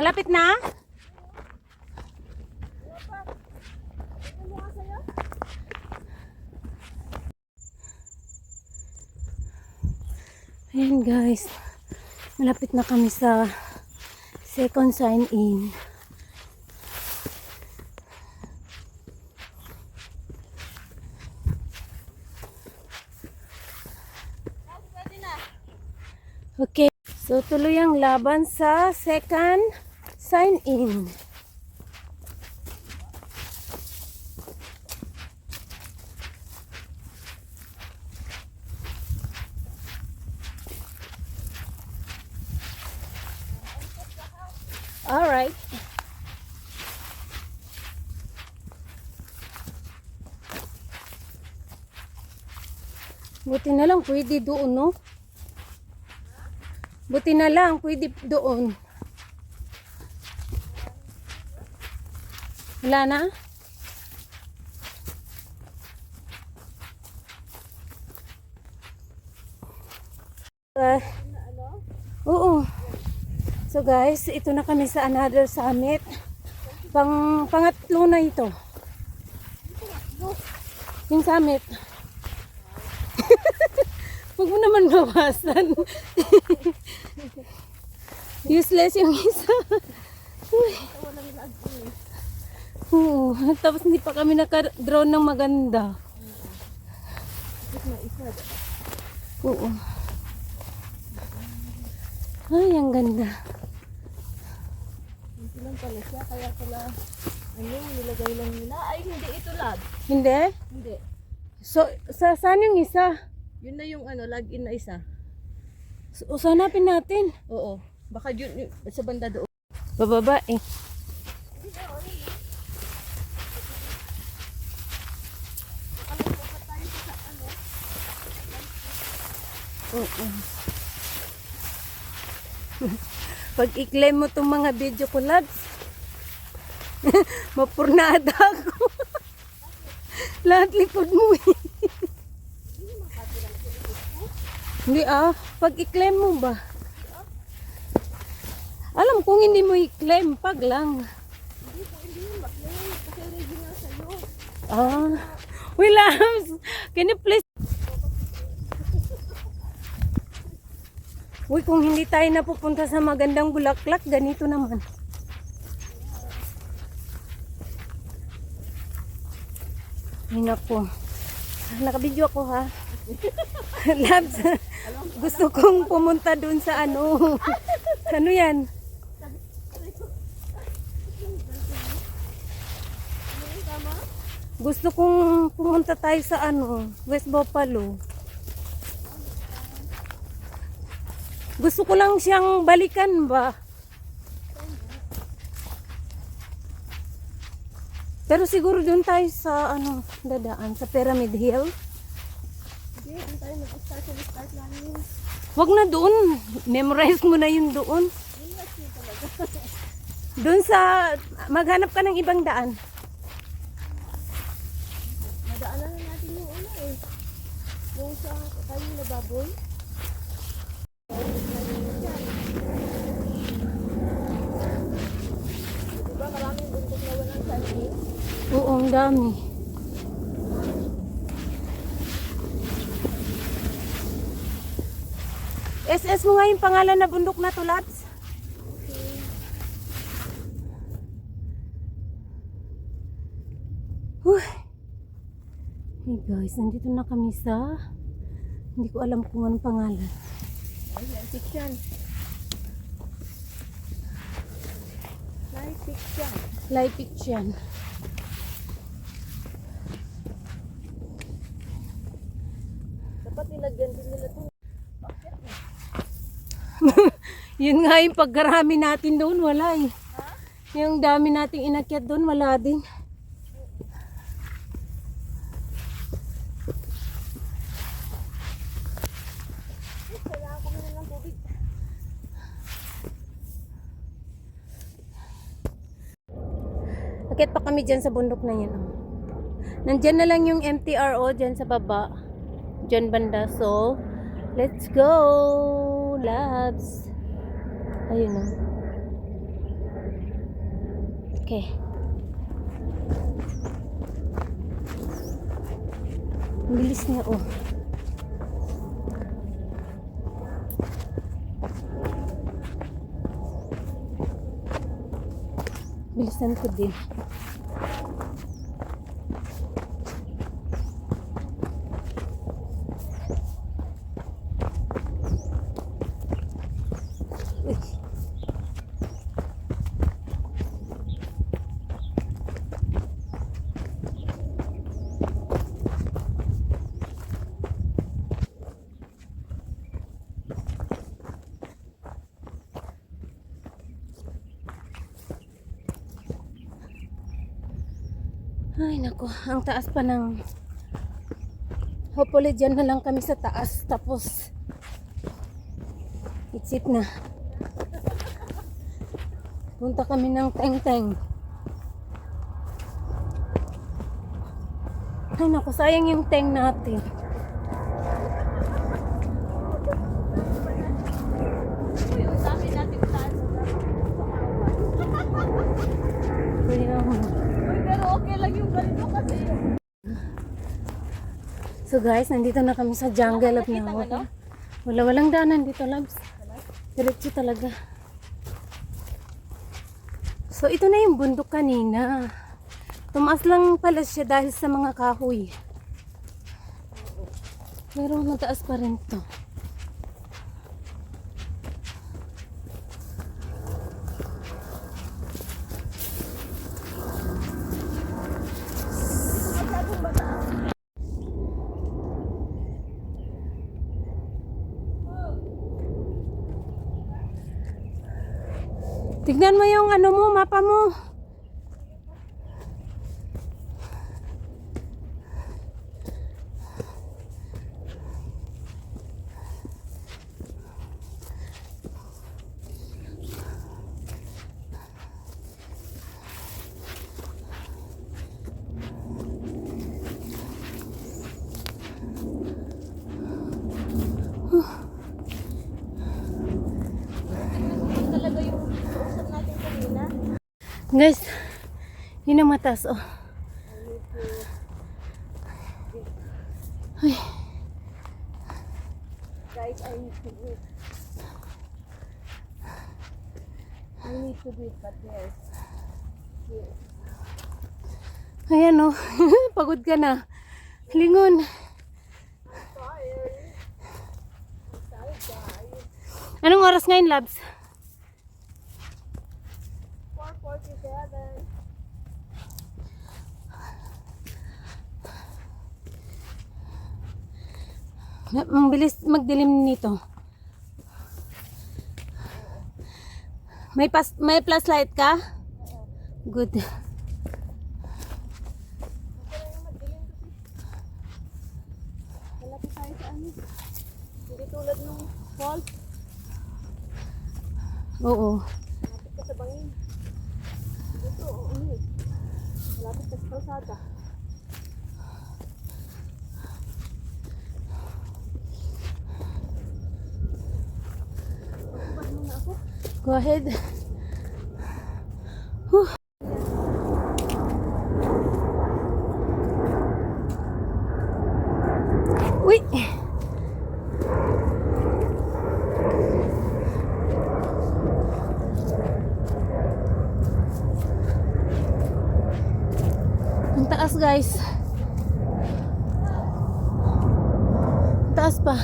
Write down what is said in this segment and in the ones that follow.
Malapit na? Ayan guys, malapit na kami sa second sign-in. Okay, so tuloy ang laban sa second sign-in. Alright. Buti na lang pwede doon, no? Buti na lang pwede doon. Wala na? Oo. So guys, ito na kami sa another summit. Pangatlo na ito. Yung summit. Huwag mo naman bawasan. Useless yung isa. Oo. Tapos hindi pa kami naka-drone ng maganda. Oo. Ay, ang ganda. Hindi lang pala siya, kaya pala nilagay lang nila. Ay, hindi ito lag. Hindi? Hindi. So, saan yung isa? Yun na yung log-in na isa. So, hanapin natin. Oo. Baka yun sa banda doon. Bababa eh. Oo. Pag i-claim mo itong mga video ko, lads, mapurnada ako. Lahat likod mo eh. Hindi pag i-claim mo ba? Alam kung hindi mo i-claim, pag lang. Hindi yung mag-claim. Kasi original sa'yo. We loves. Can you please? Uy, kung hindi tayo napupunta sa magandang bulaklak, ganito naman. Ay naku. Nakabidyo ako ha. Labs, gusto kong pumunta dun sa ano. Ano yan? Gusto kong pumunta tayo sa ano, West Buffalo. Gusto ko lang siyang balikan ba? Pero siguro doon tayo sa ano, dadaan sa Pyramid Hill. Hindi, doon tayo mag-start sa start namin. Wag na doon. Memorize mo na yun doon. Doon sa maghanap ka ng ibang daan. Madaanan na natin yung una eh. Yung sa tayo na baboy. Diba maraming bundok na walang sign-in? Oo, ang dami. SS mo nga yung pangalan na bundok na to, Labs. Hey guys, nandito na kami sa hindi ko alam kung anong pangalan. Ay, fiction. Live fiction. Live fiction. Dapat nilagyan din nila ito. Yun nga yung pagkarami natin doon, wala eh. Yung dami nating inakyat doon, wala din. Kailangan ko muna ng tubig. Akyat pa kami dyan sa bundok na yun. Nandyan na lang yung MTRO dyan sa baba. Dyan banda. So, let's go, Labs. Ayun o. Okay. Ang bilis niya, oh. Bilisan ko din. Uy. Ay, naku. Ang taas pa ng... Hopefully, dyan na lang kami sa taas. Tapos, it's it na. Punta kami ng Teng-Teng. Ay, naku. Sayang yung Teng natin. Uy, ang dami natin taas. Kaya, Uy, pero okay lang yung ganito kasi. so guys, nandito na kami sa jungle of Nawa. Walang daanan dito, loves. Diretso talaga. So, ito na yung bundok kanina. Tumaas lang pala siya dahil sa mga kahoy. Pero mataas pa rin to. Tignan mo yung ano mo, mapa mo. Talaga yung usap natin kanina. Guys, yun ang mataas, oh. Ay, Guys, I need to breathe. I need to breathe, but yes. Yes. ayan, oh. Pagod ka na. Lingon. Tired. I'm tired, guys. Anong oras ngayon, Labs? 4:47. Ang bilis magdilim nito. May flashlight ka? Good. Okay lang yung madilim kasi. Malapit tayo sa ano. Hindi tulad nung falls. Oo. Malapit ka sa bangin. Dito, ano eh. Malapit ka sa kalsada. Magubad muna ako. Go ahead. Whew. Uy! Ang taas, guys. Ang taas pa.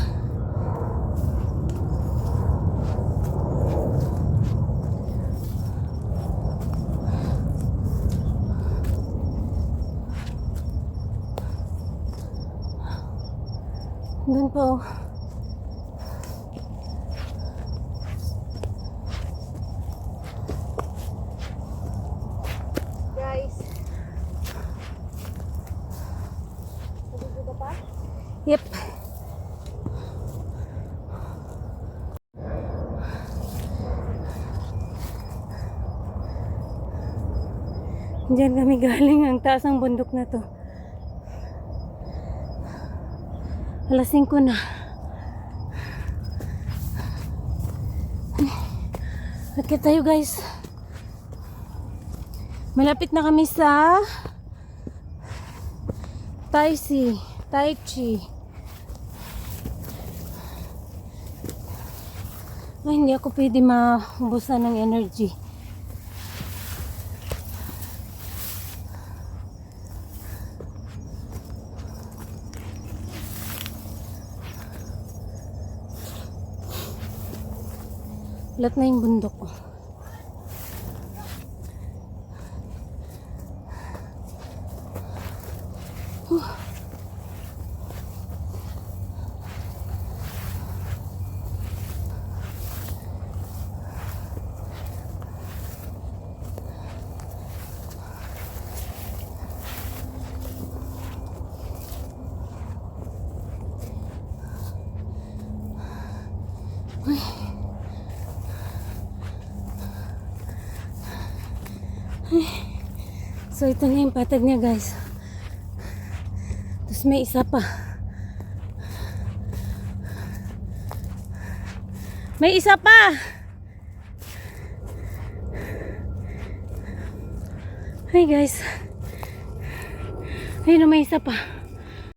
Doon po. Guys. Nandito ka pa? Yep. Diyan kami galing, ang taas ng bundok na to. Alas 5 na. Akit tayo, guys. Malapit na kami sa Tai Chi. Ay, hindi ako pwede maubusan ng energy. Lahat na yung bundok ko. So ito na yung patag niya, guys. Tapos may isa pa. May isa pa. Hi guys. Ayun na, may isa pa.